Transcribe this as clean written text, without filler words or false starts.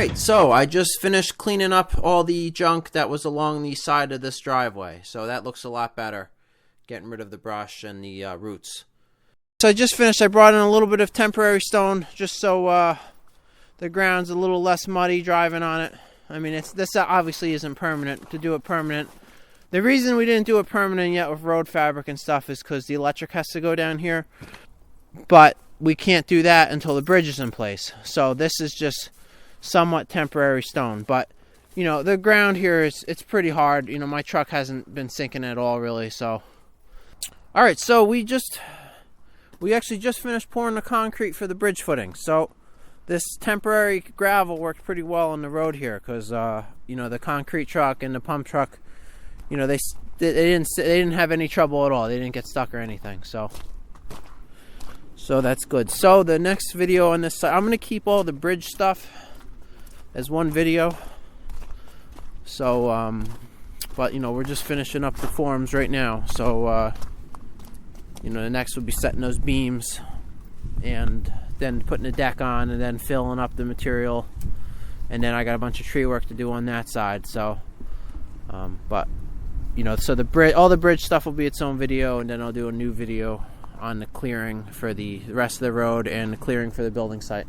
Alright, so I just finished cleaning up all the junk that was along the side of this driveway. So that looks a lot better, getting rid of the brush and the roots. So I just finished. I brought in a little bit of temporary stone just so the ground's a little less muddy driving on it. I mean, this obviously isn't permanent. To do it permanent, the reason we didn't do it permanent yet with road fabric and stuff is because the electric has to go down here. But we can't do that until the bridge is in place. So this is just somewhat temporary stone. But, you know, the ground here it's pretty hard. You know, my truck hasn't been sinking at all, really. So, all right, so we actually just finished pouring the concrete for the bridge footing. So this temporary gravel worked pretty well on the road here because, you know, the concrete truck and the pump truck, you know, they didn't have any trouble at all. They didn't get stuck or anything. So that's good. So the next video on this side, I'm going to keep all the bridge stuff as one video. So, but, you know, we're just finishing up the forms right now. So, you know, the next will be setting those beams and then putting the deck on and then filling up the material. And then I got a bunch of tree work to do on that side. So, but, you know, so all the bridge stuff will be its own video, and then I'll do a new video on the clearing for the rest of the road and the clearing for the building site.